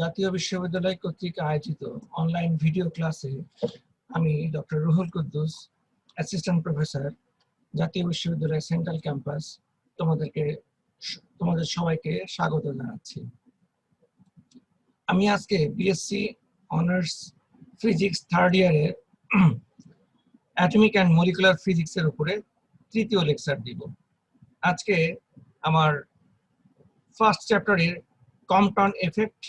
জাতীয় বিশ্ববিদ্যালয় কর্তৃক আয়োজিত অনলাইন ভিডিও ক্লাসে আমি doctor Ruhul Quddus, assistant professor, Jatiya Bishwabidyalay central campus, তোমাদের সবাইকে স্বাগত জানাচ্ছি। আমি আজকে বিএসসি অনার্স ফিজিক্স থার্ড ইয়ারের অ্যাটমিক অ্যান্ড মলিকুলার ফিজিক্সের উপরে তৃতীয় লেকচার দিব। আজকে আমার ফার্স্ট চ্যাপ্টারের Compton effect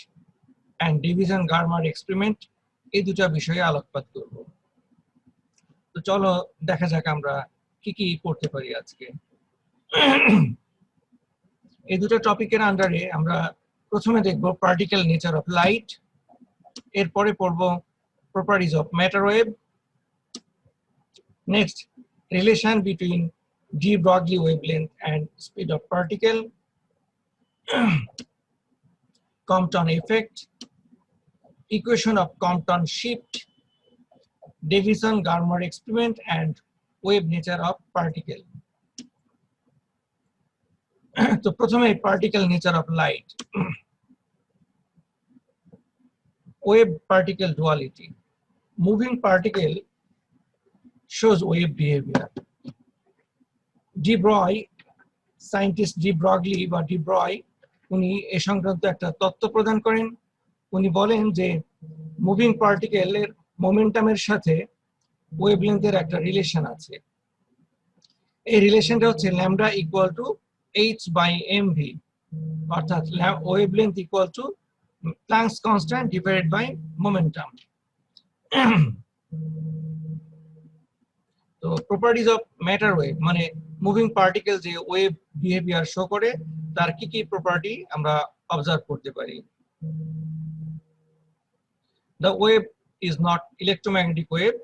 and Davisson Germer experiment এই দুটা বিষয়ে আলোকপাত করব। তো চলো দেখা যাক আমরা কি কি করতে পারি আজকে। এই দুটো টপিকের আন্ডারে আমরা প্রথমে দেখব পার্টিকেল নেচার অফ লাইট, এরপরে পড়ব properties of matter wave, next relation between D Broglie wavelength and speed of particle, Compton effect, equation of Compton shift, Davison-Garmer experiment, and wave nature of particle. তো প্রথমে particle nature of light. Wave particle duality. Moving particle shows wave behavior. De Broglie, scientist De Broglie বা De Broglie, উনি এই সংক্রান্ত একটা তত্ত্ব প্রদান করেন। উনি বলেন যে মুভিং পার্টিকেলের মোমেন্টামের সাথে ওয়েভলেন্থের একটা রিলেশন আছে। এই রিলেশনটা হচ্ছে ল্যামডা ইকুয়াল টু h/mv, অর্থাৎ wavelength equal to Planck's constant divided by momentum. তো প্রপার্টিজ অফ ম্যাটার ওয়েভ মানে মুভিং পার্টিকেল যে ওয়েভ বিহেভিয়ার শো করে তার কি কি প্রপার্টি আমরা অবজার্ভ করতে পারি। The wave is not electromagnetic wave.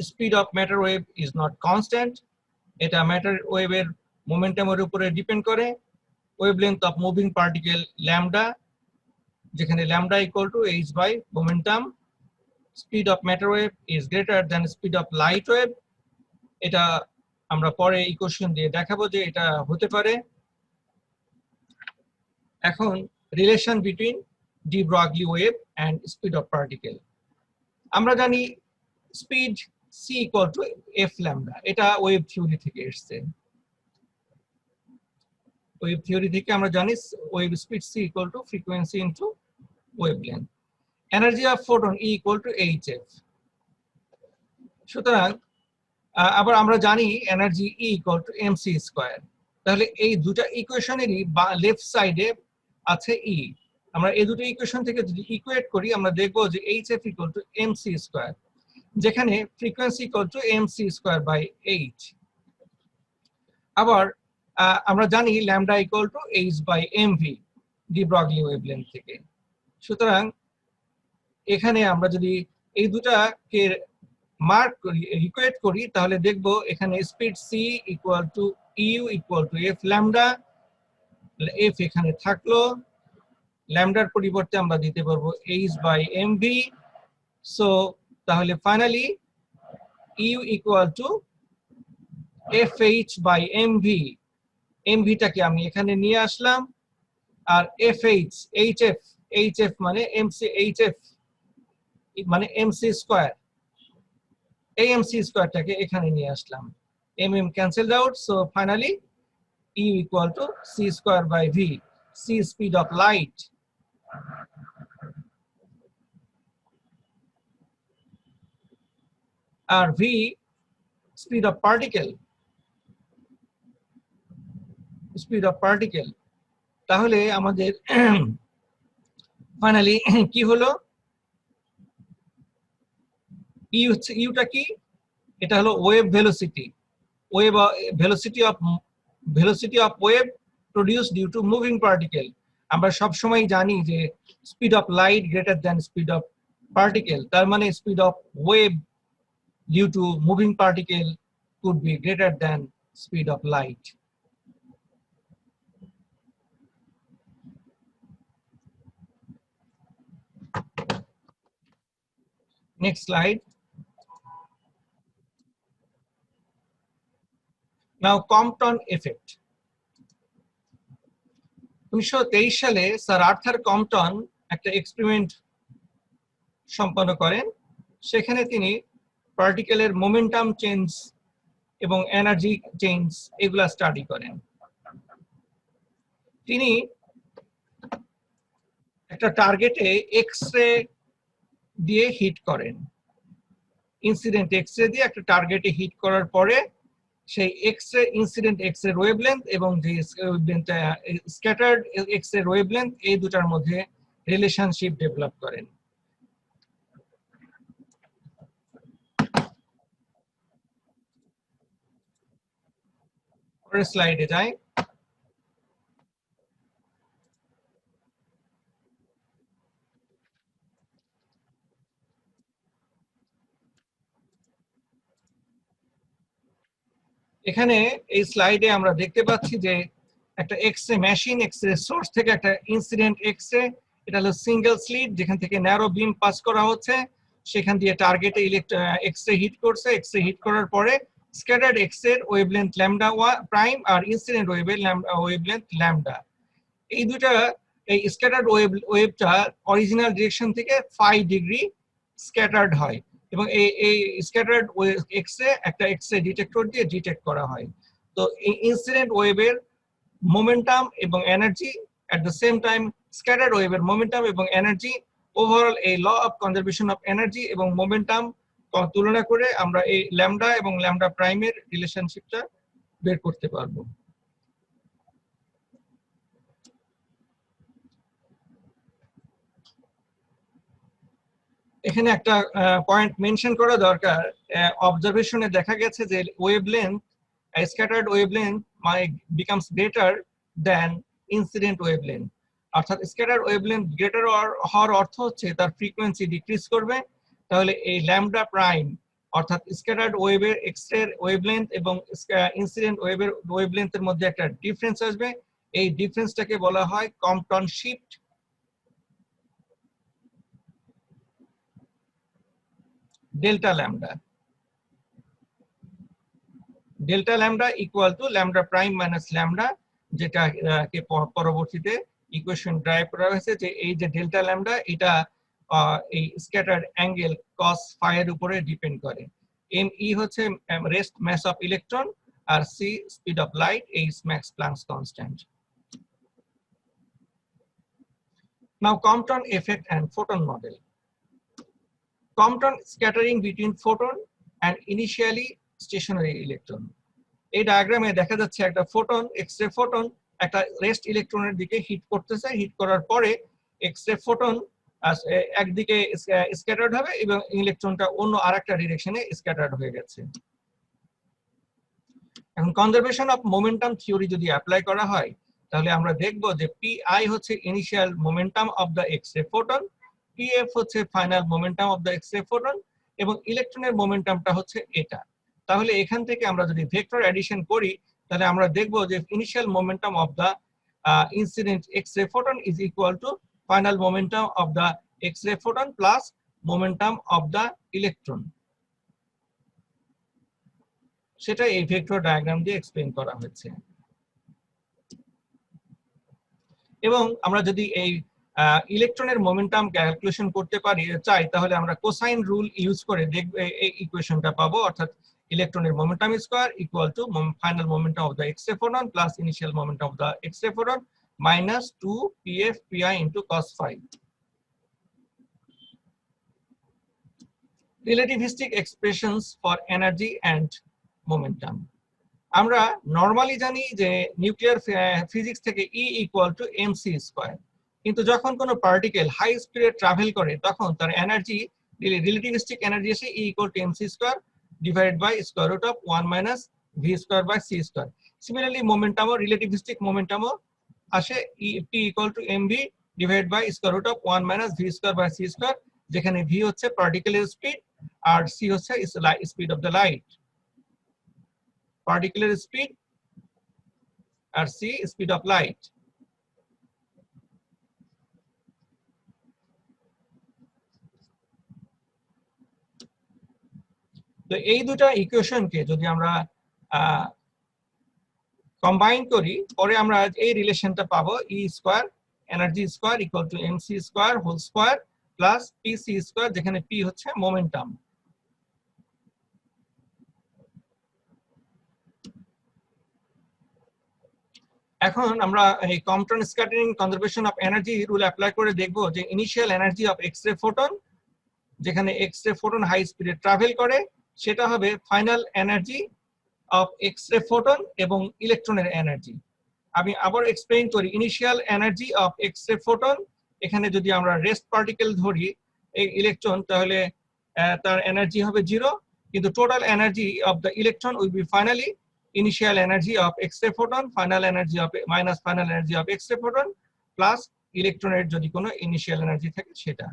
Speed of matter wave is not constant. এটা ম্যাটার ওয়েভের মোমেন্টামের উপরে ডিপেন্ড করে। Wavelength of moving particle lambda, যেখানে lambda equal to h by momentum. Speed of matter wave is greater than speed of light wave. এটা আমরা পরে equation দিয়ে দেখাবো যে এটা হতে পারে। এখন relation between de Broglie wave and speed of particle. আমরা জানি speed c equal to f lambda, এটা ওয়েভ থিওরি থেকে এসেছে। ওয়েভ থিওরি থেকে আমরা জানি wave speed c equal two frequency into wavelength. Energy of photon E equal two hf। সুতরাং আবার আমরা জানি energy E equal to mc square. তাহলে এই দুটো ইকুয়েশনেরই লেফট সাইডে আছে E। আমরা এই দুটো ইকুয়েশন থেকে যদি ইকুয়েট করি আমরা দেখব যে hf equal to mc square, যেখানে frequency equal to mc square by h। আবার আমরা জানি lambda equal to h by mv de Broglie wavelength থেকে। সুতরাং এখানে আমরা যদি এই দুটাকে মার্ক করি, ইকুয়েট করি, তাহলে দেখব এখানে speed c equal to u equal to f lambda. f এখানে থাকলো, ল্যামডার পরিবর্তে আমরা দিতে পারবো h বাই mv। সো তাহলে finally u equal to fh by mv। mv টাকে আমি এখানে নিয়ে আসলাম, আর fh hf মানে mc, hf মানে mc স্কয়ার, এই mc স্কয়ারটাকে এখানে নিয়ে আসলাম। mm cancelled out, so finally u equal to c square by v। c speed of light, R v speed of particle, speed of particle. তাহলে আমাদের finally কি হলো, ইউটা কি, এটা হলো wave velocity, wave velocity of wave produced due to moving particle. আমরা সব সময় জানি যে speed of light greater than speed of particle, তার মানে speed of wave due to moving particle could be greater than speed of light. Next slide. Now Compton effect. 1923 সালে sir Arthur Compton একটা experiment সম্পন্ন করেন। সেখানে তিনি পার্টিকেলের momentum change এবং energy change এগুলা স্টাডি করেন। তিনি একটা টার্গেটে এক্স রে দিয়ে হিট করেন। ইনসিডেন্ট এক্স রে দিয়ে একটা টার্গেটে হিট করার পরে সেই X ray incident X ray wavelength এবং যে স্ক্যাটার্ড এক্স রে ওয়েভলেন্থ এই দুটার মধ্যে রিলেশনশিপ ডেভেলপ করেন। পরের স্লাইডে যাই। এখানে এই স্লাইডে আমরা দেখতে পাচ্ছি যে একটা X ray machine, X ray source থেকে একটা ইনসিডেন্ট এক্স রে, এটা হলো সিঙ্গেল স্লিট যেখান থেকে ন্যারো বিম পাস করা হচ্ছে, সেখান দিয়ে টার্গেটে এক্স রে হিট করছে। এক্স রে হিট করার পরে স্ক্যাটার্ড এক্স এর ওয়েভলেন্থ ল্যামডা প্রাইম আর ইনসিডেন্ট ওয়েভলেন্থ ল্যামডা, এই দুটা এই স্ক্যাটার্ড ওয়েভটা অরিজিনাল ডিরেকশন থেকে 5 ডিগ্রি স্ক্যাটার্ড হয় এবং এই স্ক্যাটার্ড এক্স রে একটা এক্স রে ডিটেক্টর দিয়ে ডিটেক্ট করা হয়। তো এই ইনসিডেন্ট ওয়েভের মোমেন্টাম এবং energy at the same time scattered ওয়েভের মোমেন্টাম এবং এনার্জি, ওভারঅল এই law of conservation of energy এবং মোমেন্টাম তুলনা করে আমরা এই ল্যামডা এবং ল্যামডা প্রাইমের রিলেশনশিপটা বের করতে পারবো। এখানে একটা পয়েন্ট মেনশন করা দরকার। অবজারভেশনে দেখা গেছে যে wavelength, scattered wavelength becomes greater than incident wavelength, অর্থাৎ স্ক্যাটার্ড ওয়েভলেন্থ গ্রেটার হওয়ার অর্থ হচ্ছে তার ফ্রিকোয়েন্সি ডিক্রিজ করবে। তাহলে এই ল্যামডা প্রাইম অর্থাৎ স্ক্যাটার্ড ওয়েভের এক্স রে ওয়েভলেন্থ এবং ইনসিডেন্ট ওয়েভের ওয়েভলেন্থের মধ্যে একটা ডিফারেন্স আসবে। এই ডিফারেন্সটাকে বলা হয় Compton shift delta lambda. Delta lambda equal two lambda prime minus lambda, যেটাকে পরবর্তীতে ইকুয়েশন ড্রাইভ করা হয়েছে যে এই যে ডেল্টা ল্যামডা এটা এই স্ক্যাটার্ড অ্যাঙ্গেল কস ফাই এর উপরে ডিপেন্ড করে। এম ই হচ্ছে রেস্ট মাস অফ ইলেকট্রন আর সি স্পিড অফ লাইট, এই Max Planck's constant. Now Compton effect and photon model. Compton scattering between photon and initially stationary electron. এই ডায়াগ্রামে দেখা যাচ্ছে একটা ফোটন, এক্স রে ফোটন একটা rest ইলেকট্রনের দিকে হিট করতেছে। হিট করার পরে এক্স রে ফোটন একদিকে স্ক্যাটার্ড হবে এবং ইলেকট্রনটা অন্য আরেকটা ডিরেকশনে স্ক্যাটার্ড হয়ে গেছে। এখন কনজারভেশন অফ মোমেন্টাম থিওরি যদি অ্যাপ্লাই করা হয় তাহলে আমরা দেখব যে পি হচ্ছে initial momentum of the X ray photon, PF হচ্ছে final momentum of the X ray photon এবং ইলেকট্রনের মোমেন্টামটা হচ্ছে এটা। তাহলে এখান থেকে আমরা যদি ভেক্টর অ্যাডিশন করি তাহলে আমরা দেখব যে initial momentum of the incident x ray photon is equal to final momentum of the X ray photon plus momentum of the electron. সেটা এই ভেক্টর ডায়াগ্রাম দিয়ে এক্সপ্লেইন করা হয়েছে। এবং আমরা যদি এই ইলেকট্রনের মোমেন্টাম ক্যালকুলেশন করতে পারি চাই তাহলে আমরা কোসাইন রুল ইউজ করে দেখব এই ইকুয়েশনটা পাবো, অর্থাৎ ইলেকট্রনের momentum square equal two final momentum of the X ray photon plus initial momentum of the X ray photon minus 2 pf pi into cos phi. Relativistic expressions for energy and momentum. আমরা normally জানি যে nuclear physics থেকে E equal to mc square, কিন্তু যখন কোনো particle high স্পিডে travel করে তখন তার এনার্জি রিলেটিভিস্টিক এনার্জি আসে E equal to mc square divided by square root of 1 minus v square by c square. Similarly মোমেন্টামও রিলেটিভিস্টিক মোমেন্টামও আসে p equal to mv divided by square root of 1 minus v square by c square, যেখানে v হচ্ছে পার্টিকেলের speed আর c হচ্ছে speed of the light. particular speed আর c speed of light. তো এই দুটো ইকুয়েশনকে যদি আমরা কম্বাইন করি, পরে আমরা এই রিলেশনটা পাবো, E square energy square equal to MC square whole square plus PC square, যেখানে পি হচ্ছে মোমেন্টাম। এখন আমরা এই Compton scattering conservation of energy rule apply করে দেখব যে initial energy of X ray photon, যেখানে এক্স রে ফোটন হাই স্পিডে ট্রাভেল করে, সেটা হবে final energy of X ray photon এবং ইলেকট্রনের এনার্জি। আমি আবার এক্সপ্লেইন করি, initial energy of X ray photon, এখানে যদি আমরা রেস্ট পার্টিকেল ধরি এই ইলেকট্রন, তাহলে তার এনার্জি হবে 0, কিন্তু total energy of the electron will be finally initial energy of X-ray photon, final energy of minus final energy of X-ray photon plus ইলেকট্রনের যদি কোনো ইনিশিয়াল এনার্জি থাকে সেটা।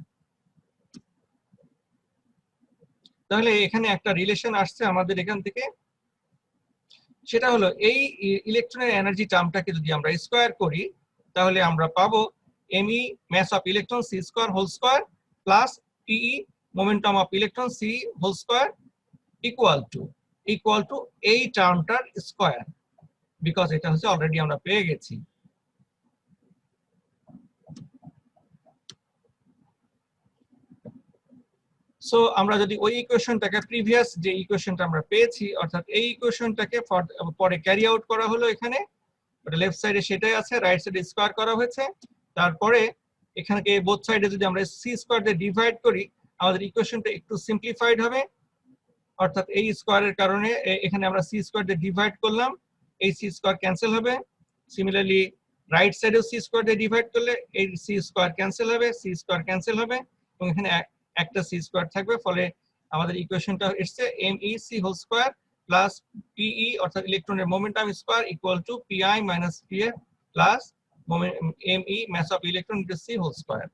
তাহলে এখানে একটা রিলেশন আসছে আমাদের এখান থেকে, সেটা হলো এই ইলেকট্রনের এনার্জি টার্মটাকে যদি আমরা স্কয়ার করি, তাহলে আমরা পাবো ME mass of electron C square whole square plus PE momentum of electron C whole square equal to এই টার্মটার স্কয়ার, বিকজ এটা হচ্ছে অলরেডি আমরা পেয়ে গেছি। সো আমরা যদি ওই ইকুয়েশনটাকে প্রিভিয়াস যে ইকুয়েশনটা আমরা পেয়েছি, অর্থাৎ এই ইকুয়েশনটাকে পরে ক্যারি আউট করা হলো, এখানে লেফট সাইডে সেটাই আছে, রাইট সাইডে স্কয়ার করা হয়েছে, তারপরে এখানে বোথ সাইডে যদি আমরা সি স্কয়ার দিয়ে ডিভাইড করি, আমাদের ইকুয়েশনটা একটু সিম্পলিফাইড হবে। অর্থাৎ এই স্কয়ারের কারণে এখানে আমরা সি স্কয়ার দিয়ে ডিভাইড করলাম, এই সি স্কয়ার ক্যান্সেল হবে। সিমিলারলি রাইট সাইডেও সি স্কয়ার দিয়ে ডিভাইড করলে এই সি স্কয়ার ক্যান্সেল হবে, সি স্কয়ার ক্যান্সেল হবে, এবং এখানে একটা সি স্কয়ার থাকবে। ফলে আমাদের ইকুয়েশনটা এসছে ME C whole square plus PE অর্থাৎ ইলেকট্রনের momentum square equal to PI minus PF plus ME mass of electron into C whole square.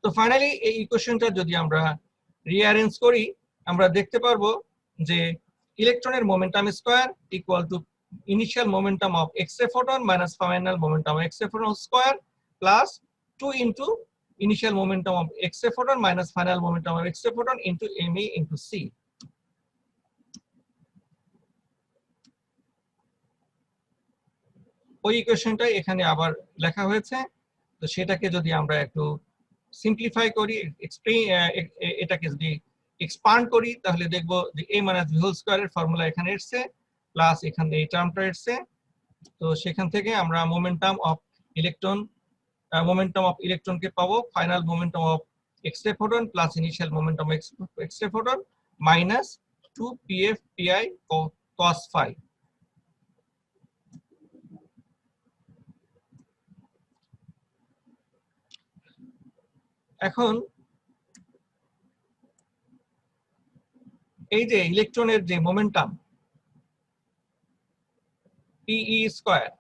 তো ফাইনালি এই ইকুয়েশনটা যদি আমরা রিঅ্যারেঞ্জ করি, আমরা দেখতে পারবো যে ইলেকট্রনের momentum square equal to initial momentum of X-ray photon minus final momentum of X-ray photon square plus 2 into initial momentum of X-ray photon minus final momentum of X-ray photon into M E into C. ওই ইকুয়েশনটাই এখানে আবার লেখা হয়েছে। তো সেটাকে যদি আমরা একটু সিম্পলিফাই করি, এটাকে যদি এক্সপান্ড করি, তাহলে দেখবো যে a মাইনাস b হোল স্কয়ারের ফর্মুলা এখানে এসেছে, প্লাস এখানে এই টার্মটা এসেছে। তো সেখান থেকে আমরা মোমেন্টাম অফ ইলেকট্রনকে পাবো final momentum of X-ray photon plus initial momentum X ray photon minus 2 pf pi cos phi। এখন এই যে ইলেকট্রনের যে মোমেন্টাম পিই স্কয়ার,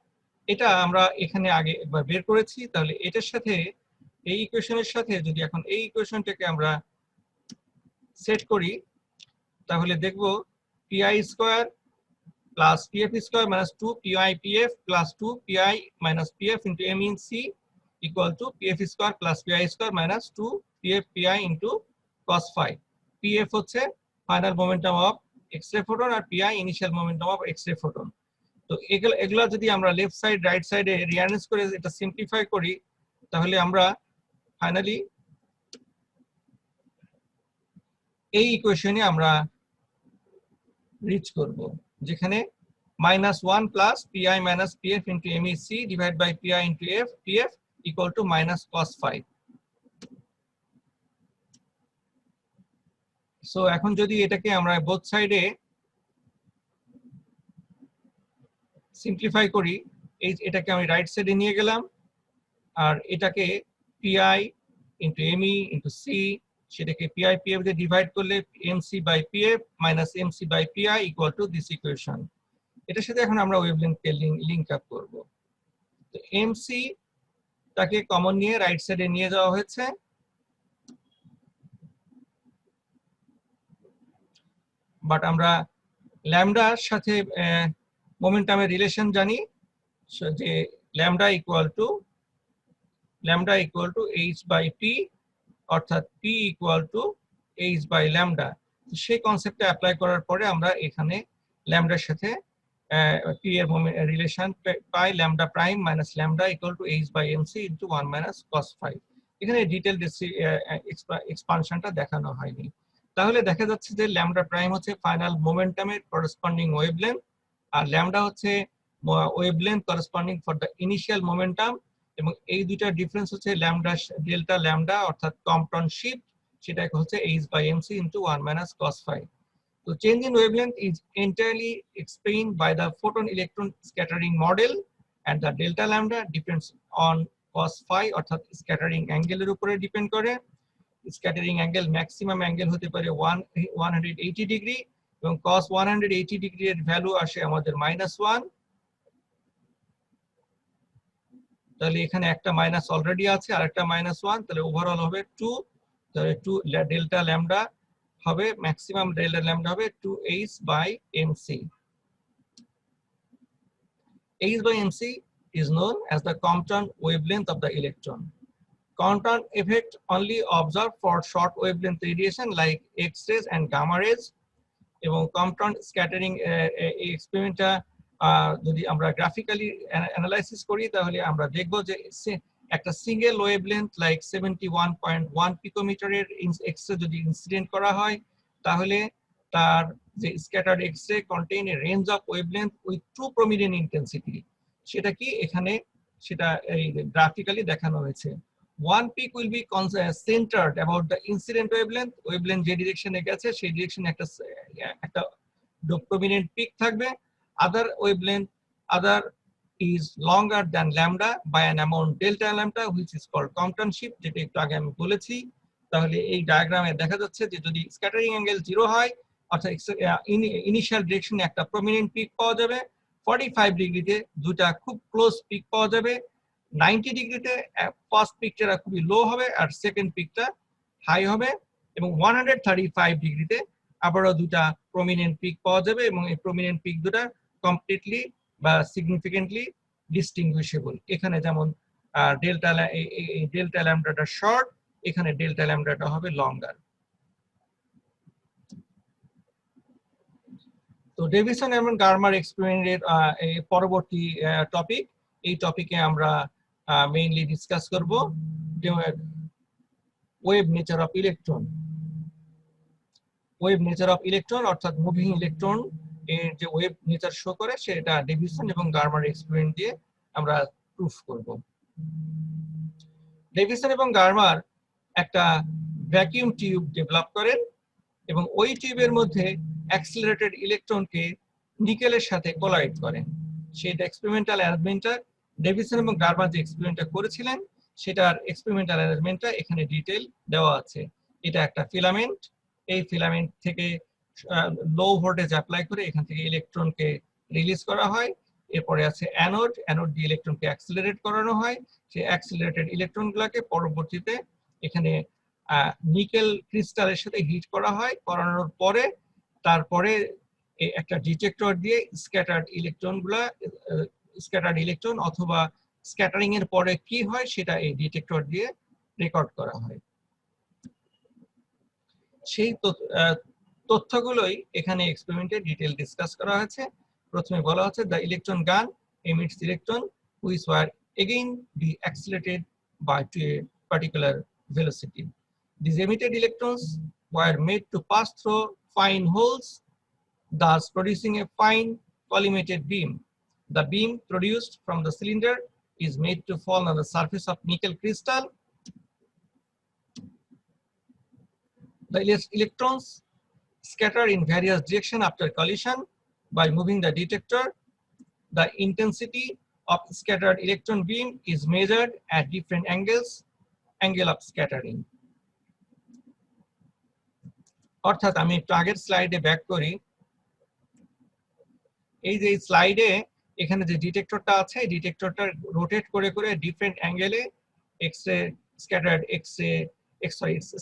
এটা আমরা এখানে আগে একবার বের করেছি। তাহলে এটার সাথে এই ইকুয়েশনের সাথে যদি এখন এই ইকুয়েশনটাকে আমরা সেট করি, তাহলে দেখব P I square plus P F square minus 2 P I P F plus 2 P I minus P F into M in C equal to P F square plus P I square minus 2 P F P I into cos phi। P F হচ্ছে final momentum of X-ray photon আর P I initial momentum of X-ray photon. তো এগুলা যদি আমরা left side right সাইডে rearrange করে এটা simplify করি, তাহলে আমরা ফাইনালি এই ইকুয়েশনে আমরা রিচ করব, যেখানে -1 plus P I minus P F into M E C divide by P I into F P F equal to minus cos phi। So এখন যদি এটাকে আমরা বোথ সাইডে সিম্পলিফাই করি, এটাকে আমি রাইট সাইডে নিয়ে গেলাম, আর এটাকে P I into M E into C, সেটাকে পিআই পিএফ দিয়ে ডিভাইড করলে M C by P F minus M C by P I equal to this equation. এটার সাথে এখন আমরা ওয়েভলেন্থকে লিংক আপ করব। তো এমসি তাকে কমন নিয়ে রাইট সাইডে নিয়ে যাওয়া হয়েছে, বাট আমরা ল্যামডার সাথে মোমেন্টামের রিলেশন জানি যে lambda equal to H by P, অর্থাৎ P equal to H by lambda. সেই কনসেপ্টে অ্যাপ্লাই করার পরে আমরা এখানে ল্যামডার সাথে p এর রিলেশন পাই lambda prime minus lambda equal to h by mc into 1 minus cos phi। এখানে ডিটেইল এক্সপানশনটা দেখানো হয়নি। তাহলে দেখা যাচ্ছে যে ল্যামডা প্রাইম হচ্ছে ফাইনাল মোমেন্টামের করসপন্ডিং ওয়েভলেন্থ, আর ল্যামডা হচ্ছে wavelength corresponding for the initial momentum, এবং এই দুইটা ডিফারেন্স হচ্ছে ল্যামডা ডেল্টা ল্যামডা অর্থাৎ কম্পটন শিফট, সেটা হচ্ছে h by mc into 1 minus cos phi. So change in wavelength is entirely explained by the photon electron scattering model, and the delta lambda depends on cos phi অর্থাৎ scattering angle এর উপরে depend করে। Scattering angle maximum angle হতে পারে 180 degree, এবং cos 180 degree এর value আসে আমাদের -1। তাহলে এখানে একটা মাইনাস অলরেডি আছে আর একটা -1, তাহলে ওভারঅল হবে 2। তাহলে 2 ডেল্টা ল্যামডা হবে, ম্যাক্সিমাম ডেল্টা ল্যামডা হবে 2h by mc। h by mc is known as the Compton wavelength of the electron. Compton effect only observed for short wavelength radiation like X-rays and gamma rays, এবং Compton scattering এক্সপেরিমেন্টটা যদি আমরা graphically analysis করি তাহলে আমরা দেখব যে একটা single wavelength like 71.1 পিকোমিটারের এক্সরে যদি ইনসিডেন্ট করা হয়, তাহলে তার যে scattered x-ray contain a range of wavelength with two prominent intensity. সেটা কি এখানে সেটা এই গ্রাফিক্যালি দেখানো হয়েছে। One peak will be centered about the incident wavelength. Wavelength যে ডিরেকশনে গেছে সেই ডিরেকশনে একটা prominent peak থাকবে। Other wavelength is longer than lambda by an amount delta lambda, which is called Compton shift, যেটা একটু আগে আমি বলেছি। তাহলে এই ডায়াগ্রামে দেখা যাচ্ছে যে যদি স্ক্যাটারিং অ্যাঙ্গেল 0 হয় অর্থাৎ ইনিশিয়াল ডিরেকশনে একটা প্রমিনেন্ট পিক পাওয়া যাবে, 45 ডিগ্রিতে দুটা খুব ক্লোজ পিক পাওয়া যাবে, 90 ডিগ্রিতে ফার্স্ট পিকটা খুবই লো হবে আর সেকেন্ড পিকটা হাই হবে, এবং 135 ডিগ্রিতে আবারও দুটা প্রমিনেন্ট পিক পাওয়া যাবে, এবং এই প্রমিনেন্ট পিক দুটা কমপ্লিটলি বা সিগনিফিকেন্টলি ডিস্টিংগুইশেবল। এখানে যেমন ডেল্টা ল্যামডাটা শর্ট, এখানে ডেল্টা ল্যামডাটা হবে লঙ্গার। তো ডেভিসন এবং গার্মার এক্সপেরিমেন্টের পরবর্তী টপিক, এই টপিকে আমরা মেইনলি ডিসকাস করব wave nature of electron. Wave nature of electron অর্থাৎ মুভিং ইলেকট্রন এর যে ওয়েভ নেচার শো করে সেটা ডেভিসন এবং গার্মার এক্সপেরিমেন্ট দিয়ে আমরা প্রুফ করব। ডেভিসন এবং গার্মার একটা ভ্যাকুয়াম টিউব ডেভেলপ করেন, এবং ওই টিউবের মধ্যে অ্যাক্সিলারেটেড ইলেকট্রনকে নিকেলের সাথে কোলাইড করেন। সেটা এক্সপেরিমেন্টাল অ্যারেঞ্জমেন্টটা ডেভিসন এবং গার্মার যে এক্সপেরিমেন্টটা করেছিলেন সেটার এক্সপেরিমেন্টাল অ্যারেঞ্জমেন্টটা এখানে ডিটেইল দেওয়া আছে। এটা একটা ফিলামেন্ট, এই ফিলামেন্ট থেকে লো ভোল্টেজ অ্যাপ্লাই করে এখান থেকে ইলেকট্রনকে রিলিজ করা হয়। এরপরে আছে অ্যানোড, অ্যানোড দিয়ে ইলেকট্রনকে অ্যাক্সিলারেট করানো হয়। সেই অ্যাক্সিলারেটেড ইলেকট্রনগুলোকে পরবর্তীতে এখানে নিকেল ক্রিস্টালের সাথে হিট করা হয়, করানোর পরে তারপরে একটা ডিটেক্টর দিয়ে স্ক্যাটার্ড ইলেকট্রন অথবা স্ক্যাটারিং এর পরে কি হয় সেটা এই ডিটেক্টর দিয়ে রেকর্ড করা হয়। সেই তথ্যগুলোই এখানে এক্সপেরিমেন্টে ডিটেইল ডিসকাস করা হয়েছে। প্রথমে বলা হচ্ছে দ্য ইলেকট্রন গান emits electron which were again be accelerated by to a particular velocity. These emitted electrons were made to pass through fine holes, thus producing a fine collimated beam. The beam produced from the cylinder is made to fall on the surface of nickel crystal. The electrons scatter in various directions after collision by moving the detector. The intensity of scattered electron beam is measured at different angles, angle of scattering. অর্থাৎ আমি একটু আগের স্লাইডে back করি। এই যে স্লাইডে এখানে যে ডিটেক্টরটা আছে এই ডিটেক্টরটা রোটেট করে করে ডিফারেন্ট অ্যাঙ্গেলে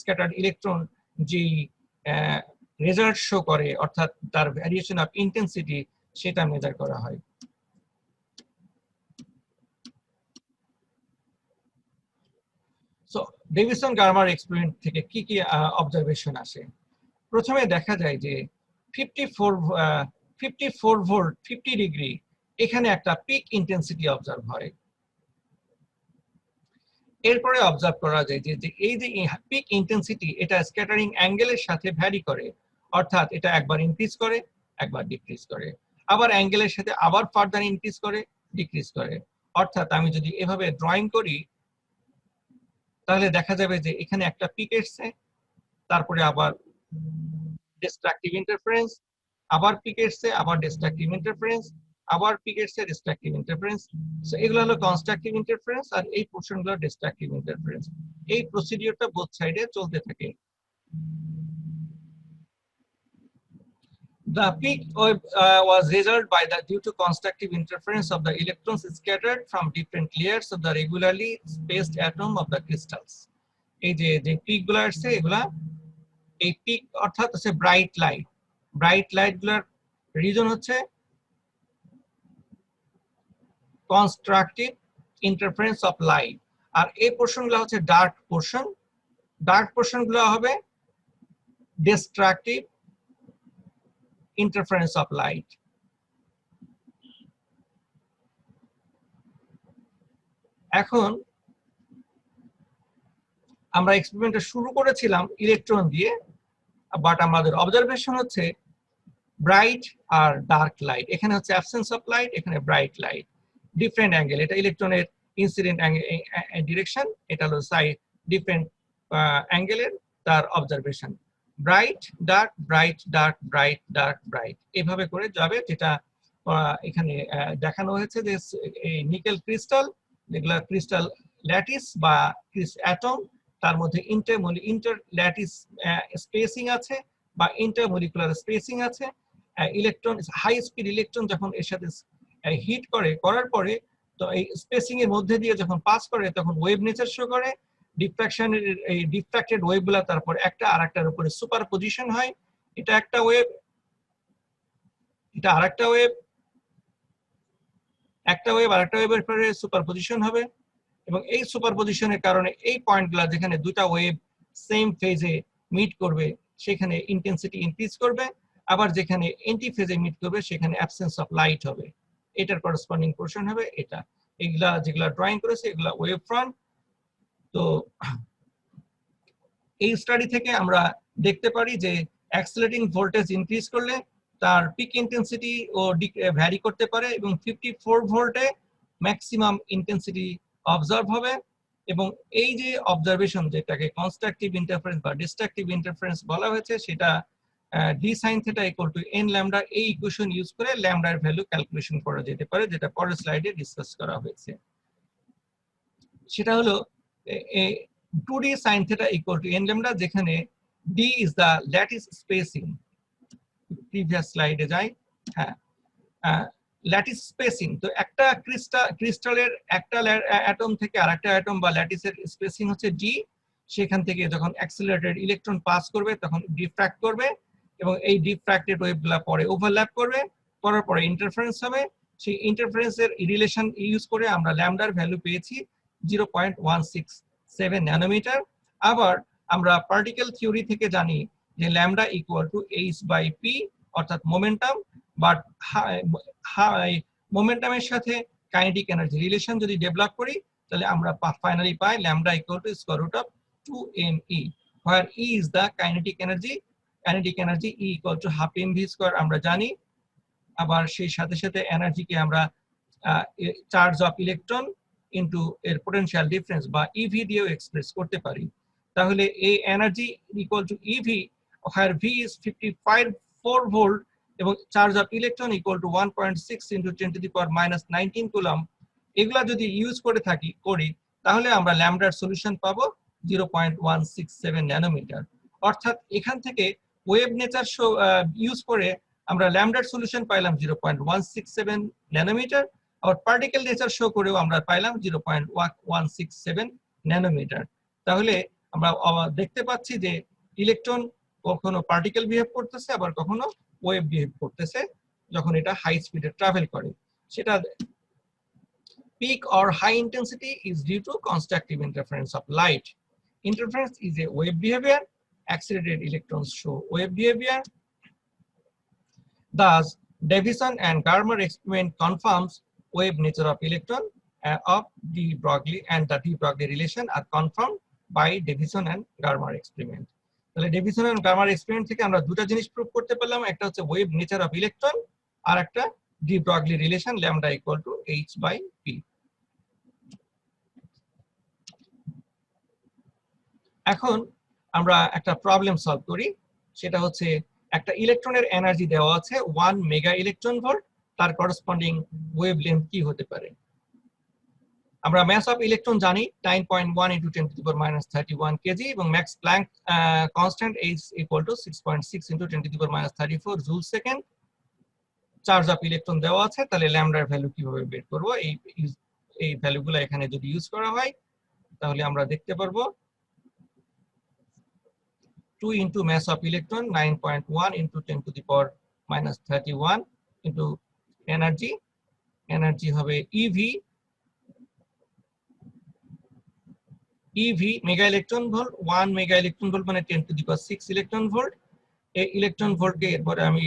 স্ক্যাটার্ড ইলেকট্রন যে রেজাল্ট শো করে অর্থাৎ তার ভ্যারিয়েশন অফ ইন্টেন্সিটি সেটা মেজার করা হয়। সো ডেভিসন গার্মার এক্সপেরিমেন্ট থেকে কি কি অবজারভেশন আসে? প্রথমে দেখা যায় যে 54 54 ভোল্ট 50 ডিগ্রি এখানে একটা পিক ইন্টেন্সিটি অবজার্ভ হয়। এরপরে অবজার্ভ করা যায় যে এই যে পিক ইন্টেন্সিটি এটা স্ক্যাটারিং অ্যাঙ্গেলের সাথে ভ্যারি করে, অর্থাৎ এটা একবার ইনক্রিজ করে একবার ডিক্রিজ করে, আবার অ্যাঙ্গেলের সাথে আবার ফার্দার ইনক্রিজ করে ডিক্রিজ করে। অর্থাৎ আমি যদি এভাবে ড্রয়িং করি তাহলে দেখা যাবে যে এখানে একটা পিক এসছে, তারপরে আবার ডিস্ট্রাকটিভ ইন্টারফারেন্স, আবার পিক এসছে, আবার ডিস্ট্রাকটিভ ইন্টারফারেন্স, আবার পিক এসছে, ডিস্ট্রাকটিভ ইন্টারফারেন্স। সো এগুলো হলো কনস্ট্রাকটিভ ইন্টারফারেন্স আর এই পোর্শনগুলো ডিস্ট্রাকটিভ ইন্টারফারেন্স। এই প্রসিডিউরটা বোথ সাইডে চলতে থাকে। The peak was resulted by the due to constructive interference of the electrons scattered from different layers of the regularly spaced atom of the crystals. এই যে pick গুলো আসছে এগুলা এই পিক অর্থাৎ হচ্ছে ব্রাইট লাইট গুলার রিজন হচ্ছে কনস্ট্রাকটিভ ইন্টারফারেন্স অফ লাইট, আর এই পোর্শন গুলো হচ্ছে ডার্ক পোর্শন গুলো হবে ডিস্ট্রাকটিভ ইন্টারফারেন্স অফ লাইট। এখন আমরা এক্সপেরিমেন্টটা শুরু করেছিলাম ইলেকট্রন দিয়ে, বাট আমাদের অবজারভেশন হচ্ছে ব্রাইট আর ডার্ক লাইট। এখানে হচ্ছে অ্যাবসেন্স অফ লাইট, এখানে ব্রাইট লাইট, ডিফারেন্ট অ্যাঙ্গেল। এটা ইলেকট্রনের ইনসিডেন্ট ডিরেকশন, এটা হলো সাইড ডিফারেন্ট অ্যাঙ্গেলের তার observation. Bright dark bright dark bright dark bright এভাবে করে যাবে, যেটা এখানে দেখানো হয়েছে যে এই নিকেল ক্রিস্টাল, যেগুলো ক্রিস্টাল ল্যাটিস বা অ্যাটম, তার মধ্যে ইন্টার ল্যাটিস স্পেসিং আছে বা ইন্টারমলিকুলার স্পেসিং আছে। ইলেকট্রন হাই স্পিড ইলেকট্রন যখন এর সাথে হিট করার পরে তো এই স্পেসিং এর মধ্যে দিয়ে যখন পাস করে তখন ওয়েভ নেচার শো করে। ডিফ্রাকশনের এই ডিফ্রাক্টেড ওয়েভগুলো তারপর একটা আরেকটার উপরে সুপার পজিশন হয়। এটা একটা ওয়েভ, এটা আরেকটা ওয়েভ, একটা ওয়েভ আরেকটা ওয়েভের পরে সুপার পজিশন হবে, এবং এই সুপার পজিশনের কারণে এই পয়েন্টগুলো যেখানে দুটা ওয়েভ সেম ফেজে মিট করবে সেখানে ইন্টেন্সিটি ইনক্রিজ করবে, আবার যেখানে এন্টি ফেজে মিট করবে সেখানে অ্যাবসেন্স অফ লাইট হবে। এটার করসপন্ডিং পোর্শন হবে এটা। এগুলা যেগুলা ড্রয়িং করেছে এগুলা ওয়েভ ফ্রন্ট। তো এই স্টাডি থেকে আমরা দেখতে পারি যে অ্যাক্সিলারেটিং ভোল্টেজ ইনক্রিজ করলে তার পিক ইন্টেন্সিটি ও ভ্যারি করতে পারে, এবং 54 ভোল্টে ম্যাক্সিমাম ইন্টেন্সিটি অবজার্ভ হবে। এবং এই যে অবজারভেশন, যেটাকে কনস্ট্রাকটিভ ইন্টারফারেন্স বা ডিস্ট্রাকটিভ ইন্টারফারেন্স বলা হয়েছে, সেটা D sine theta equal to N lambda, এই ইকুয়েশন ইউজ করে ল্যামডার ভ্যালু ক্যালকুলেশন করা যেতে পারে, যেটা পরের স্লাইডে ডিসকাস করা হয়েছে। সেটা হলো 2d sin theta equal to n lambda, যেখানে d is the lattice spacing। Previous স্লাইডে যাই। হ্যাঁ, ল্যাটিস স্পেসিং, তো একটা ক্রিস্টালের একটা অ্যাটম থেকে আরেকটা অ্যাটম বা ল্যাটিসের স্পেসিং হচ্ছে d। সেখান থেকে যখন অ্যাক্সিলারেটেড ইলেকট্রন পাস করবে তখন ডিফ্র্যাক্ট করবে, এবং এই ডিফ্র্যাক্টেড ওয়েভগুলো পরে ওভারল্যাপ করবে, করার পরে ইন্টারফারেন্স হবে। সেই ইন্টারফারেন্সের রিলেশন ইউজ করে আমরা ল্যামডার ভ্যালু পেয়েছি 0.167 ন্যানোমিটার। আবার আমরা পার্টিকেল থিওরি থেকে জানি যে lambda equal to H by P, অর্থাৎ মোমেন্টাম, বাট মোমেন্টামের সাথে কাইনেটিক এনার্জি রিলেশন যদি ডেভেলপ করি তাহলে আমরা ফাইনালি পাই lambda equal to square root of 2me, where e is the kinetic energy e equal to half mv square আমরা জানি। আবার সেই সাথে সাথে এনার্জিকে আমরা চার্জ অফ ইলেকট্রন ইনটু এর পোটেনশিয়াল ডিফারেন্স বা ইভি দিয়েও এক্সপ্রেস করতে পারি। তাহলে এই energy equal to E V, where v is 55 volt এবং charge of electron equal to 1.6 into 10 to the power -19 coulomb, এগুলা যদি ইউজ করি তাহলে আমরা ল্যামডার সলিউশন পাবো 0.167 ন্যানোমিটার। অর্থাৎ এখান থেকে ওয়েভ নেচার ইউজ করে আমরা ল্যামডার সলিউশন পাইলাম 0.167 ন্যানোমিটার, আর পার্টিকেল নেচার শো করেও আমরা পাইলাম 0.167 ন্যানোমিটার। তাহলে আমরা দেখতে পাচ্ছি যে ইলেকট্রন কখনো পার্টিকেল বিহেভ করতেছে, আবার কখনো ওয়েভ বিহেভ করতেছে যখন এটা হাই স্পিডে ট্রাভেল করে। সেটা peak or high intensity is due to constructive interference of light. Interference is a wave behavior. Accelerated electrons show wave behavior. Thus, Davison and Garmer experiment confirms wave nature of electron of de Broglie, and the de Broglie relation are confirmed by Davison and Garmer experiment. তাহলে Davidson and গার্মার experiment থেকে আমরা দুটো জিনিস prove করতে পারলাম, একটা হচ্ছে wave nature of electron আর একটা de Broglie relation lambda equal two h/p। এখন আমরা একটা প্রবলেম সলভ করি, সেটা হচ্ছে একটা ইলেকট্রনের এনার্জি দেওয়া আছে 1 মেগা ইলেকট্রন ভোল্ট, তার করসপন্ডিং ওয়েভলেন্থ কি হতে পারে। আমরা মাস অফ ইলেকট্রন জানি 9.1 × 10⁻31 কেজি এবং Max Planck constant h = 6.6 × 10⁻34 joule second. Charge of electron দেওয়া আছে, তাহলে ল্যামডার ভ্যালু কিভাবে বের করব। এই ভ্যালুগুলো এখানে যদি ইউজ করা হয় তাহলে আমরা দেখতে পারবো 2 into mass of electron 9.1 into 10⁻31 into energy হবে ev mega electron volt. 1 mega electron volt মানে 10⁶ ইলেকট্রন ভোল্ট। এই ইলেকট্রন ভোল্টকে এরপরে আমি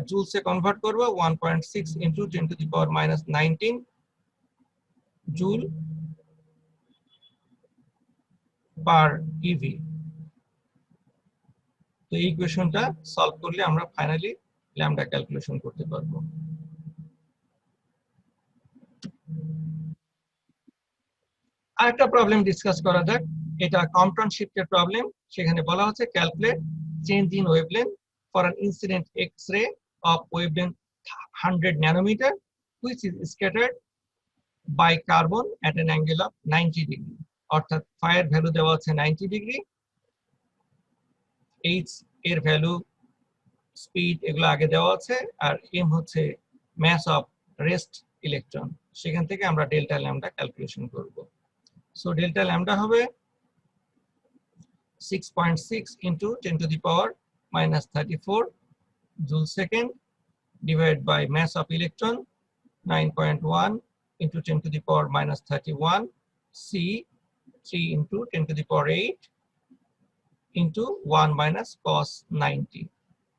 জুলসে কনভার্ট করব, 1.6 into 10⁻19 জুল পার ev। তো এই ইকুয়েশনটা সলভ করলে আমরা ফাইনালি ল্যামডা ক্যালকুলেশন করতে পারবো। আরেকটা প্রবলেম ডিসকাস করা যাক, এটা কম্পটন শিফটের প্রবলেম। সেখানে বলা হচ্ছে calculate change in wavelength for an incident x-ray of wavelength 100 nanometer which is scattered by carbon at an angle of 90 degree। অর্থাৎ ফায়ার ভ্যালু দেওয়া আছে 90 ডিগ্রি, এইচ এর ভ্যালু, স্পিড এগুলো আগে দেওয়া আছে, আর এম হচ্ছে মাস অফ রেস্ট ইলেকট্রন। সেখান থেকে আমরা ডেল্টা ল্যামডা ক্যালকুলেশন করব। সো ডেল্টা ল্যামডা হবে 6.6 into 10⁻34 joule second divided by mass of electron 9.1 into 10⁻31 c 3 into 10⁸ into 1 minus cos 90।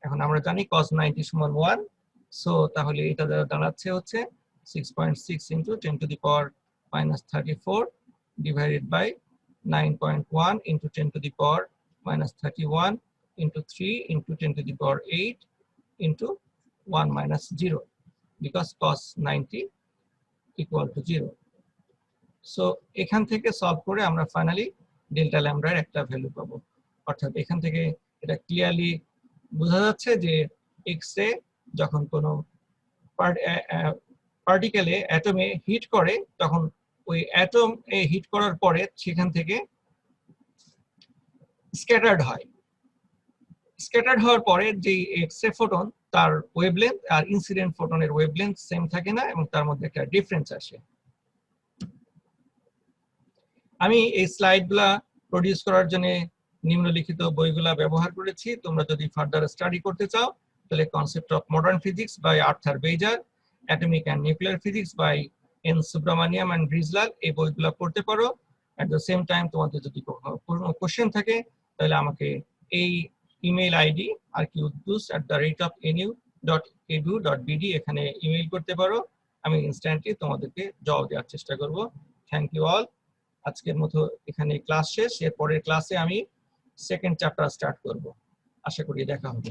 এখন আমরা জানি cos 90 সমান 1, সো তাহলে এটা দাঁড়াচ্ছে হচ্ছে 6.6 into 10⁻34 divided by 9.1 into 10⁻31 into 3 into 10⁸ into 1 minus 0 because cos 90 equal to 0। So এখান থেকে সলভ করে আমরা ফাইনালি ডেল্টা ল্যামডার একটা ভ্যালু পাবো। অর্থাৎ এখান থেকে এটা ক্লিয়ারলি বোঝা যাচ্ছে যে এক্স-রে যখন কোনো পার্টিকেলে অ্যাটমে হিট করে, তখন ওই অ্যাটম এ হিট করার পরে সেখান থেকে স্ক্যাটার্ড হয়। স্ক্যাটার্ড হওয়ার পরে যে এক্স-রে ফোটন, তার ওয়েভলেন্থ আর ইনসিডেন্ট ফোটনের ওয়েভলেন্থ সেম থাকে না এবং তার মধ্যে একটা ডিফারেন্স আসে। আমি এই স্লাইডগুলা প্রডিউস করার জন্য নিম্নলিখিত বইগুলা ব্যবহার করেছি। তোমরা যদি ফার্দার স্টাডি করতে চাও তাহলে concept of modern physics by Arthur Beiser, atomic and nuclear physics by N Subrahmanyam and Brijlal, এই বইগুলা পড়তে পারো। অ্যাট দ্য সেম টাইম তোমাদের যদি কোনো কোশ্চেন থাকে তাহলে আমাকে এই ইমেল আইডি arqdus@nu.edu.bd এখানে ইমেল করতে পারো। আমি ইনস্ট্যান্টলি তোমাদেরকে জবাব দেওয়ার চেষ্টা করব। Thank you all. আজকের মতো এখানে ক্লাস শেষ। এর পরের ক্লাসে আমি সেকেন্ড চ্যাপ্টার স্টার্ট করব। আশা করি দেখা হবে।